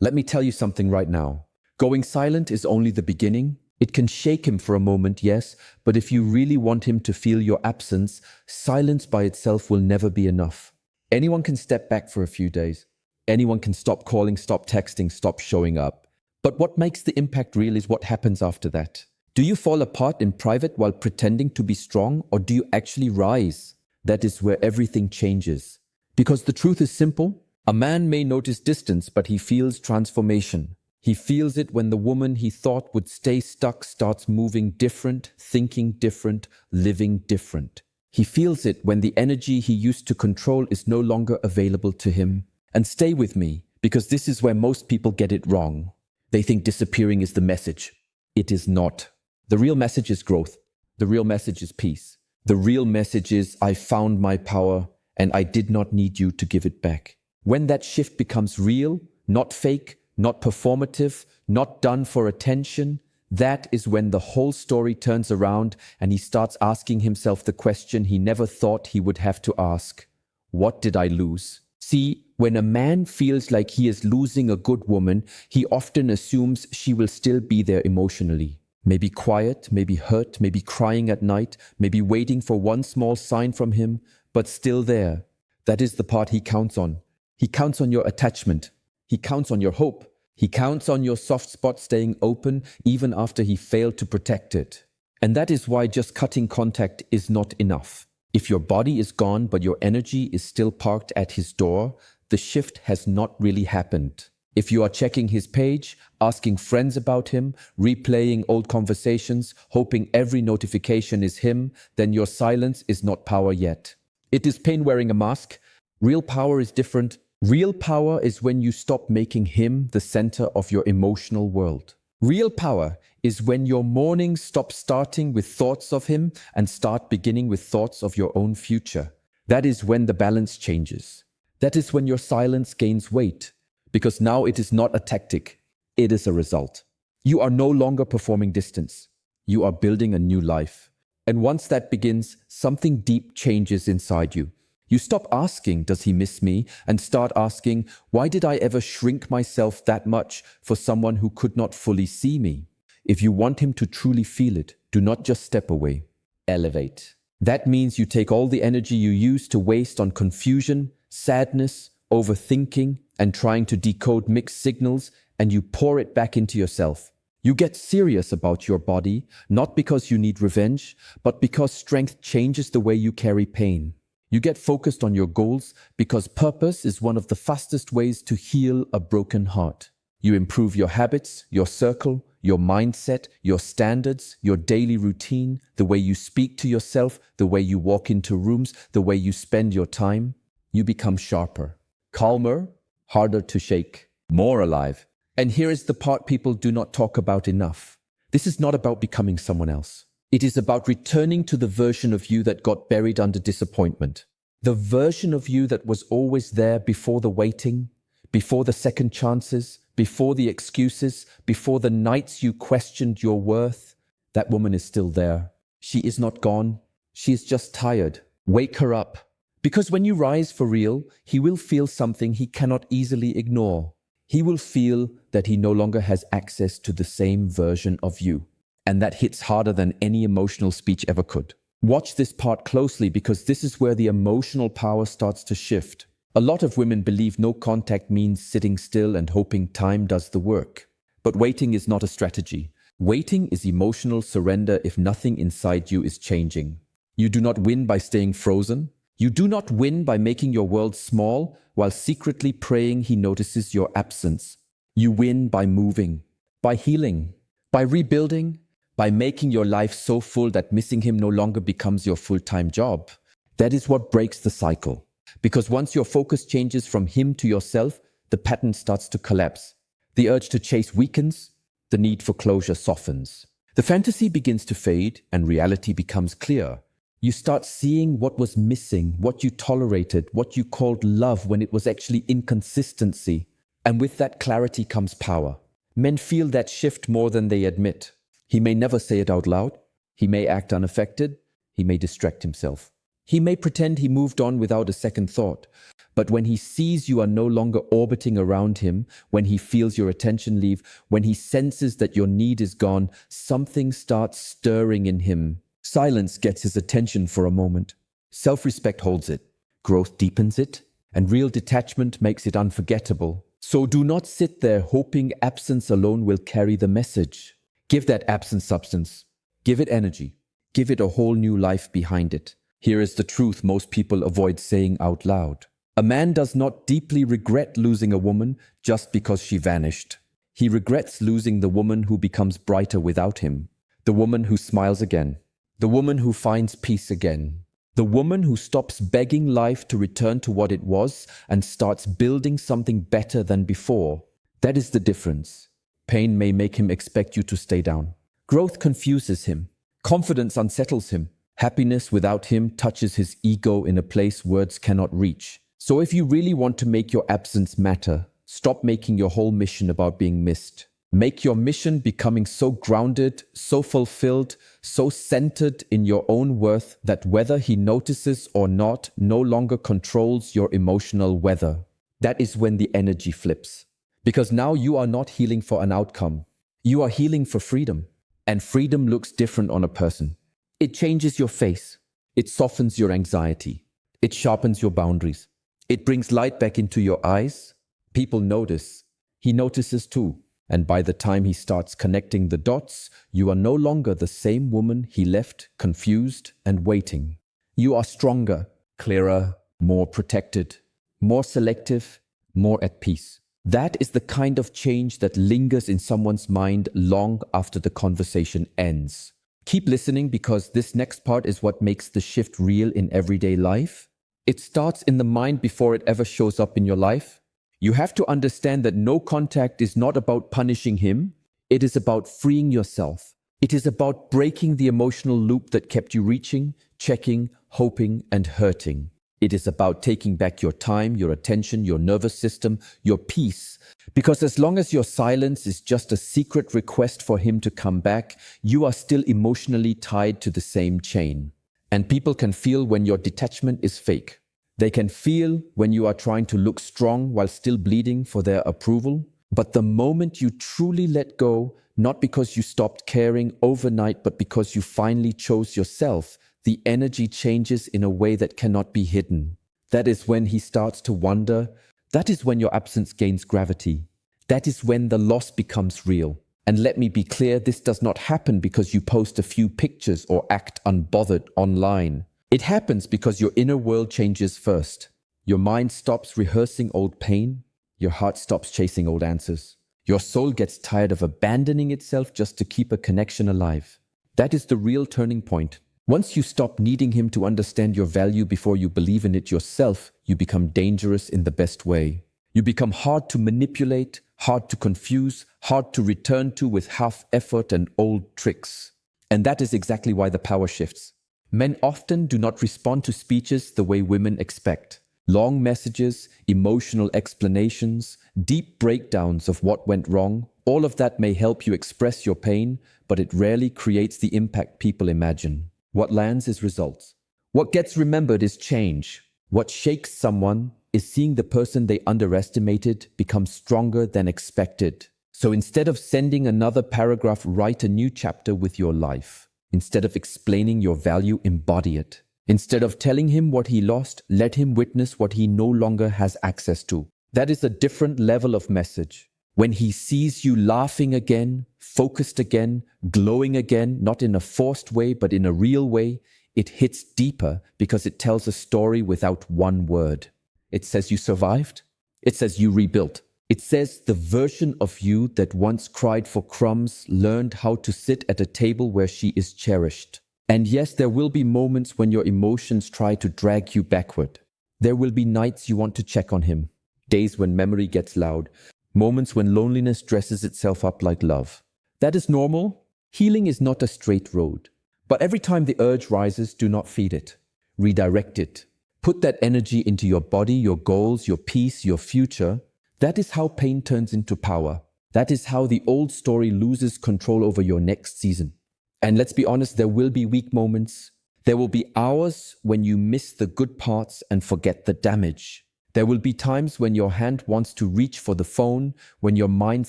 Let me tell you something right now. Going silent is only the beginning. It can shake him for a moment, yes, but if you really want him to feel your absence, silence by itself will never be enough. Anyone can step back for a few days. Anyone can stop calling, stop texting, stop showing up. But what makes the impact real is what happens after that. Do you fall apart in private while pretending to be strong, or do you actually rise? That is where everything changes. Because the truth is simple. A man may notice distance, but he feels transformation. He feels it when the woman he thought would stay stuck starts moving different, thinking different, living different. He feels it when the energy he used to control is no longer available to him. And stay with me, because this is where most people get it wrong. They think disappearing is the message. It is not. The real message is growth. The real message is peace. The real message is, I found my power and I did not need you to give it back. When that shift becomes real, not fake, not performative, not done for attention, that is when the whole story turns around and he starts asking himself the question he never thought he would have to ask. What did I lose? See, when a man feels like he is losing a good woman, he often assumes she will still be there emotionally. Maybe quiet, maybe hurt, maybe crying at night, maybe waiting for one small sign from him, but still there. That is the part he counts on. He counts on your attachment. He counts on your hope. He counts on your soft spot staying open even after he failed to protect it. And that is why just cutting contact is not enough. If your body is gone but your energy is still parked at his door, the shift has not really happened. If you are checking his page, asking friends about him, replaying old conversations, hoping every notification is him, then your silence is not power yet. It is pain wearing a mask. Real power is different. Real power is when you stop making him the center of your emotional world. Real power is when your mornings stop starting with thoughts of him and start beginning with thoughts of your own future. That is when the balance changes. That is when your silence gains weight, because now it is not a tactic, it is a result. You are no longer performing distance. You are building a new life. And once that begins, something deep changes inside you. You stop asking, does he miss me? And start asking, why did I ever shrink myself that much for someone who could not fully see me? If you want him to truly feel it, do not just step away. Elevate. That means you take all the energy you used to waste on confusion, sadness, overthinking, and trying to decode mixed signals, and you pour it back into yourself. You get serious about your body, not because you need revenge, but because strength changes the way you carry pain. You get focused on your goals because purpose is one of the fastest ways to heal a broken heart. You improve your habits, your circle, your mindset, your standards, your daily routine, the way you speak to yourself, the way you walk into rooms, the way you spend your time. You become sharper, calmer, harder to shake, more alive. And here is the part people do not talk about enough. This is not about becoming someone else. It is about returning to the version of you that got buried under disappointment. The version of you that was always there before the waiting, before the second chances, before the excuses, before the nights you questioned your worth. That woman is still there. She is not gone. She is just tired. Wake her up. Because when you rise for real, he will feel something he cannot easily ignore. He will feel that he no longer has access to the same version of you. And that hits harder than any emotional speech ever could. Watch this part closely because this is where the emotional power starts to shift. A lot of women believe no contact means sitting still and hoping time does the work. But waiting is not a strategy. Waiting is emotional surrender if nothing inside you is changing. You do not win by staying frozen. You do not win by making your world small while secretly praying he notices your absence. You win by moving, by healing, by rebuilding, by making your life so full that missing him no longer becomes your full-time job. That is what breaks the cycle. Because once your focus changes from him to yourself, the pattern starts to collapse. The urge to chase weakens, the need for closure softens. The fantasy begins to fade and reality becomes clear. You start seeing what was missing, what you tolerated, what you called love when it was actually inconsistency. And with that clarity comes power. Men feel that shift more than they admit. He may never say it out loud. He may act unaffected. He may distract himself. He may pretend he moved on without a second thought, but when he sees you are no longer orbiting around him, when he feels your attention leave, when he senses that your need is gone, something starts stirring in him. Silence gets his attention for a moment. Self-respect holds it. Growth deepens it, and real detachment makes it unforgettable. So do not sit there hoping absence alone will carry the message. Give that absence substance. Give it energy. Give it a whole new life behind it. Here is the truth most people avoid saying out loud. A man does not deeply regret losing a woman just because she vanished. He regrets losing the woman who becomes brighter without him. The woman who smiles again. The woman who finds peace again. The woman who stops begging life to return to what it was and starts building something better than before. That is the difference. Pain may make him expect you to stay down. Growth confuses him. Confidence unsettles him. Happiness without him touches his ego in a place words cannot reach. So if you really want to make your absence matter, stop making your whole mission about being missed. Make your mission becoming so grounded, so fulfilled, so centered in your own worth that whether he notices or not no longer controls your emotional weather. That is when the energy flips. Because now you are not healing for an outcome. You are healing for freedom. And freedom looks different on a person. It changes your face. It softens your anxiety. It sharpens your boundaries. It brings light back into your eyes. People notice. He notices too. And by the time he starts connecting the dots, you are no longer the same woman he left confused and waiting. You are stronger, clearer, more protected, more selective, more at peace. That is the kind of change that lingers in someone's mind long after the conversation ends. Keep listening because this next part is what makes the shift real in everyday life. It starts in the mind before it ever shows up in your life. You have to understand that no contact is not about punishing him. It is about freeing yourself. It is about breaking the emotional loop that kept you reaching, checking, hoping, and hurting. It is about taking back your time, your attention, your nervous system, your peace. Because as long as your silence is just a secret request for him to come back, you are still emotionally tied to the same chain. And people can feel when your detachment is fake. They can feel when you are trying to look strong while still bleeding for their approval. But the moment you truly let go, not because you stopped caring overnight, but because you finally chose yourself, the energy changes in a way that cannot be hidden. That is when he starts to wonder. That is when your absence gains gravity. That is when the loss becomes real. And let me be clear, this does not happen because you post a few pictures or act unbothered online. It happens because your inner world changes first. Your mind stops rehearsing old pain. Your heart stops chasing old answers. Your soul gets tired of abandoning itself just to keep a connection alive. That is the real turning point. Once you stop needing him to understand your value before you believe in it yourself, you become dangerous in the best way. You become hard to manipulate, hard to confuse, hard to return to with half effort and old tricks. And that is exactly why the power shifts. Men often do not respond to speeches the way women expect. Long messages, emotional explanations, deep breakdowns of what went wrong, all of that may help you express your pain, but it rarely creates the impact people imagine. What lands is results. What gets remembered is change. What shakes someone is seeing the person they underestimated become stronger than expected. So instead of sending another paragraph, write a new chapter with your life. Instead of explaining your value, embody it. Instead of telling him what he lost, let him witness what he no longer has access to. That is a different level of message. When he sees you laughing again, focused again, glowing again, not in a forced way, but in a real way, it hits deeper because it tells a story without one word. It says you survived. It says you rebuilt. It says the version of you that once cried for crumbs learned how to sit at a table where she is cherished. And yes, there will be moments when your emotions try to drag you backward. There will be nights you want to check on him, days when memory gets loud, moments when loneliness dresses itself up like love. That is normal. Healing is not a straight road. But every time the urge rises, do not feed it. Redirect it. Put that energy into your body, your goals, your peace, your future. That is how pain turns into power. That is how the old story loses control over your next season. And let's be honest, there will be weak moments. There will be hours when you miss the good parts and forget the damage. There will be times when your hand wants to reach for the phone, when your mind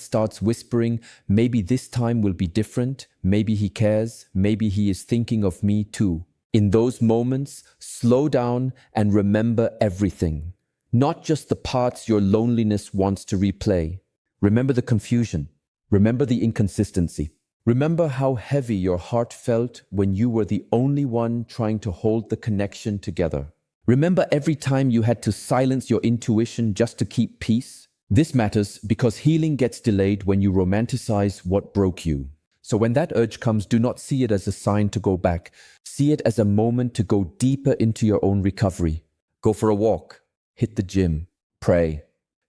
starts whispering, maybe this time will be different, maybe he cares, maybe he is thinking of me too. In those moments, slow down and remember everything. Not just the parts your loneliness wants to replay. Remember the confusion. Remember the inconsistency. Remember how heavy your heart felt when you were the only one trying to hold the connection together. Remember every time you had to silence your intuition just to keep peace? This matters because healing gets delayed when you romanticize what broke you. So when that urge comes, do not see it as a sign to go back. See it as a moment to go deeper into your own recovery. Go for a walk, hit the gym, pray,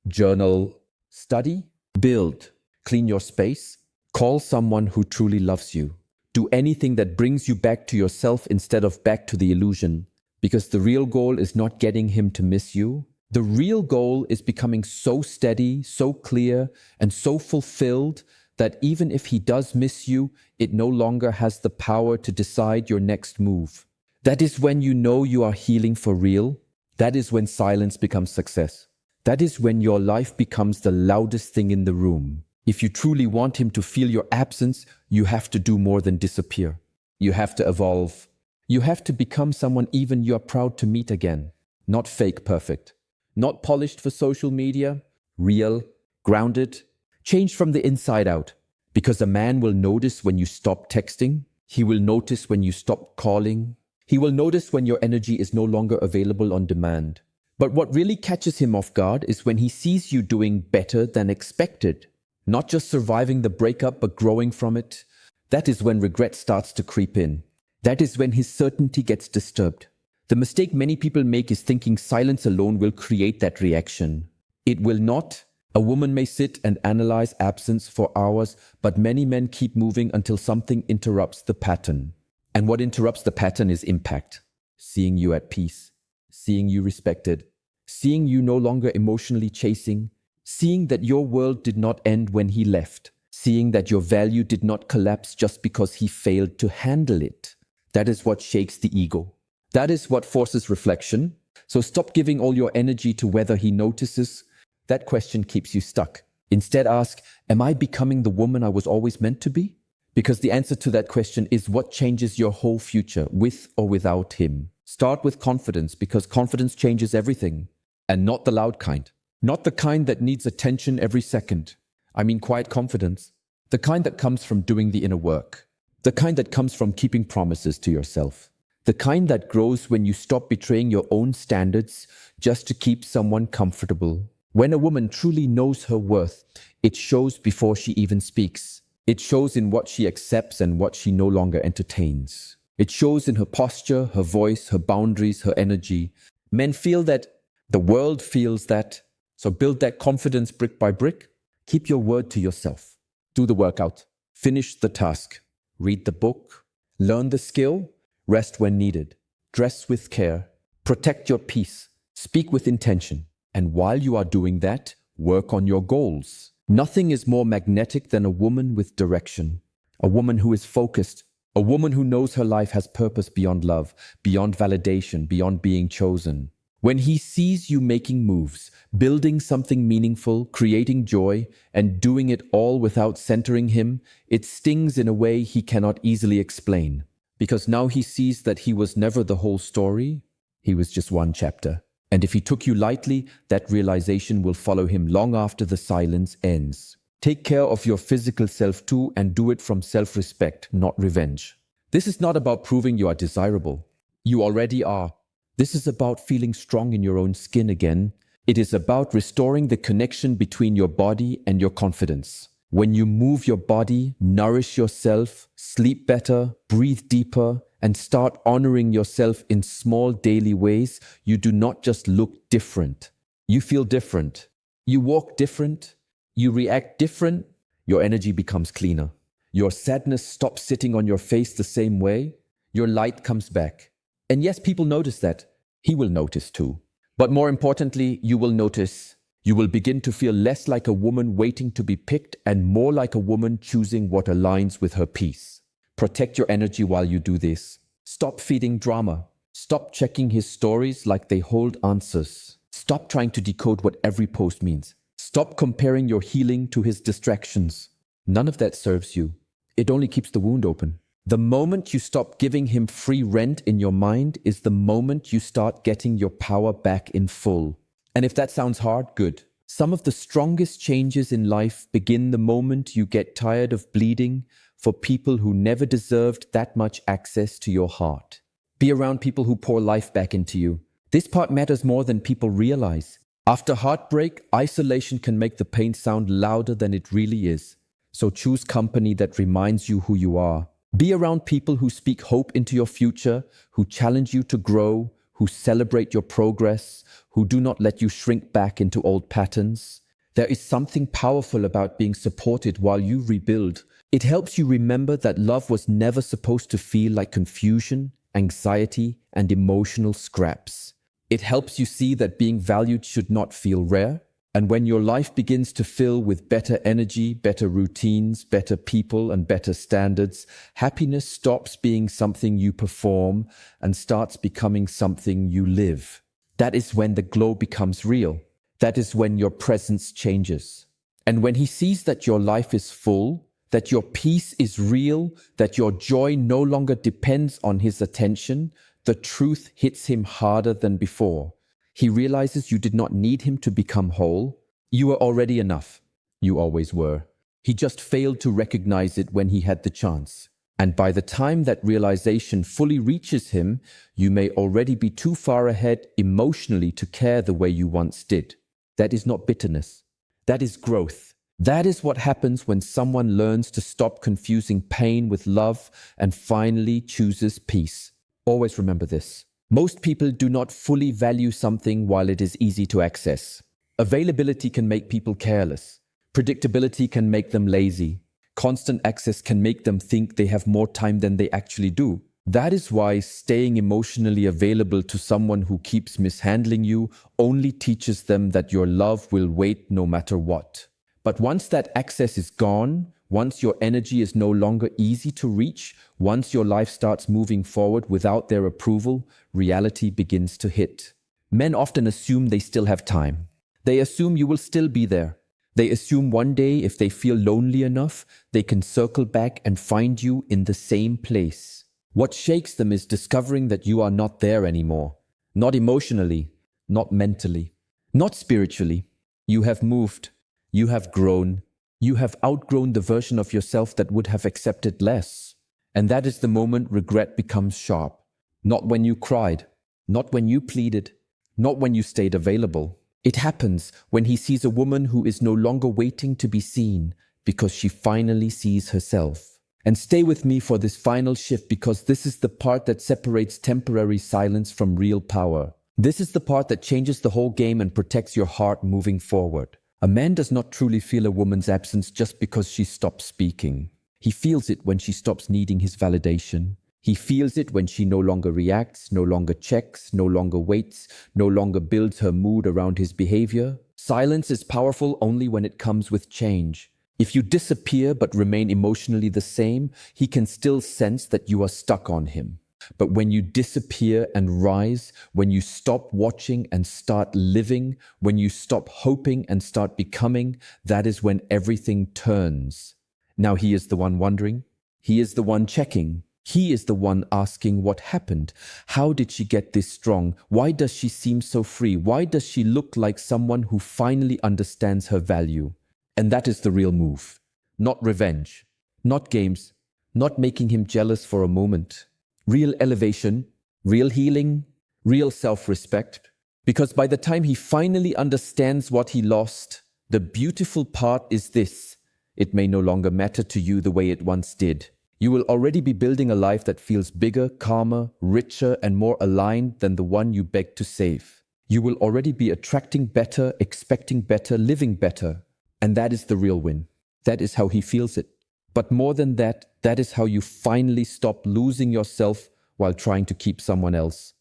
journal, study, build, clean your space, call someone who truly loves you. Do anything that brings you back to yourself instead of back to the illusion. Because the real goal is not getting him to miss you. The real goal is becoming so steady, so clear, and so fulfilled that even if he does miss you, it no longer has the power to decide your next move. That is when you know you are healing for real. That is when silence becomes success. That is when your life becomes the loudest thing in the room. If you truly want him to feel your absence, you have to do more than disappear. You have to evolve. You have to become someone even you are proud to meet again. Not fake perfect. Not polished for social media. Real. Grounded. Changed from the inside out. Because a man will notice when you stop texting. He will notice when you stop calling. He will notice when your energy is no longer available on demand. But what really catches him off guard is when he sees you doing better than expected. Not just surviving the breakup, but growing from it. That is when regret starts to creep in. That is when his certainty gets disturbed. The mistake many people make is thinking silence alone will create that reaction. It will not. A woman may sit and analyze absence for hours, but many men keep moving until something interrupts the pattern. And what interrupts the pattern is impact. Seeing you at peace. Seeing you respected. Seeing you no longer emotionally chasing. Seeing that your world did not end when he left. Seeing that your value did not collapse just because he failed to handle it. That is what shakes the ego. That is what forces reflection. So stop giving all your energy to whether he notices. That question keeps you stuck. Instead ask, am I becoming the woman I was always meant to be? Because the answer to that question is what changes your whole future, with or without him. Start with confidence, because confidence changes everything. And not the loud kind. Not the kind that needs attention every second. I mean quiet confidence. The kind that comes from doing the inner work. The kind that comes from keeping promises to yourself. The kind that grows when you stop betraying your own standards just to keep someone comfortable. When a woman truly knows her worth, it shows before she even speaks. It shows in what she accepts and what she no longer entertains. It shows in her posture, her voice, her boundaries, her energy. Men feel that. The world feels that. So build that confidence brick by brick. Keep your word to yourself. Do the workout. Finish the task. Read the book, learn the skill, rest when needed, dress with care, protect your peace, speak with intention. And while you are doing that, work on your goals. Nothing is more magnetic than a woman with direction, a woman who is focused, a woman who knows her life has purpose beyond love, beyond validation, beyond being chosen. When he sees you making moves, building something meaningful, creating joy, and doing it all without centering him, it stings in a way he cannot easily explain. Because now he sees that he was never the whole story, he was just one chapter. And if he took you lightly, that realization will follow him long after the silence ends. Take care of your physical self too, and do it from self-respect, not revenge. This is not about proving you are desirable. You already are. This is about feeling strong in your own skin again. It is about restoring the connection between your body and your confidence. When you move your body, nourish yourself, sleep better, breathe deeper, and start honoring yourself in small daily ways, you do not just look different. You feel different. You walk different. You react different. Your energy becomes cleaner. Your sadness stops sitting on your face the same way. Your light comes back. And yes, people notice that. He will notice too. But more importantly, you will notice. You will begin to feel less like a woman waiting to be picked and more like a woman choosing what aligns with her peace. Protect your energy while you do this. Stop feeding drama. Stop checking his stories like they hold answers. Stop trying to decode what every post means. Stop comparing your healing to his distractions. None of that serves you. It only keeps the wound open. The moment you stop giving him free rent in your mind is the moment you start getting your power back in full. And if that sounds hard, good. Some of the strongest changes in life begin the moment you get tired of bleeding for people who never deserved that much access to your heart. Be around people who pour life back into you. This part matters more than people realize. After heartbreak, isolation can make the pain sound louder than it really is. So choose company that reminds you who you are. Be around people who speak hope into your future, who challenge you to grow, who celebrate your progress, who do not let you shrink back into old patterns. There is something powerful about being supported while you rebuild. It helps you remember that love was never supposed to feel like confusion, anxiety, and emotional scraps. It helps you see that being valued should not feel rare. And when your life begins to fill with better energy, better routines, better people, and better standards, happiness stops being something you perform and starts becoming something you live. That is when the glow becomes real. That is when your presence changes. And when he sees that your life is full, that your peace is real, that your joy no longer depends on his attention, the truth hits him harder than before. He realizes you did not need him to become whole. You were already enough. You always were. He just failed to recognize it when he had the chance. And by the time that realization fully reaches him, you may already be too far ahead emotionally to care the way you once did. That is not bitterness. That is growth. That is what happens when someone learns to stop confusing pain with love and finally chooses peace. Always remember this. Most people do not fully value something while it is easy to access. Availability can make people careless. Predictability can make them lazy. Constant access can make them think they have more time than they actually do. That is why staying emotionally available to someone who keeps mishandling you only teaches them that your love will wait no matter what. But once that access is gone, once your energy is no longer easy to reach, once your life starts moving forward without their approval, reality begins to hit. Men often assume they still have time. They assume you will still be there. They assume one day if they feel lonely enough, they can circle back and find you in the same place. What shakes them is discovering that you are not there anymore. Not emotionally, not mentally, not spiritually. You have moved. You have grown. You have outgrown the version of yourself that would have accepted less. And that is the moment regret becomes sharp. Not when you cried, not when you pleaded, not when you stayed available. It happens when he sees a woman who is no longer waiting to be seen because she finally sees herself. And stay with me for this final shift because this is the part that separates temporary silence from real power. This is the part that changes the whole game and protects your heart moving forward. A man does not truly feel a woman's absence just because she stops speaking. He feels it when she stops needing his validation. He feels it when she no longer reacts, no longer checks, no longer waits, no longer builds her mood around his behavior. Silence is powerful only when it comes with change. If you disappear but remain emotionally the same, he can still sense that you are stuck on him. But when you disappear and rise, when you stop watching and start living, when you stop hoping and start becoming, that is when everything turns. Now he is the one wondering. He is the one checking. He is the one asking what happened. How did she get this strong? Why does she seem so free? Why does she look like someone who finally understands her value? And that is the real move. Not revenge, not games, not making him jealous for a moment. Real elevation, real healing, real self-respect. Because by the time he finally understands what he lost, the beautiful part is this. It may no longer matter to you the way it once did. You will already be building a life that feels bigger, calmer, richer, and more aligned than the one you begged to save. You will already be attracting better, expecting better, living better. And that is the real win. That is how he feels it. But more than that, that is how you finally stop losing yourself while trying to keep someone else.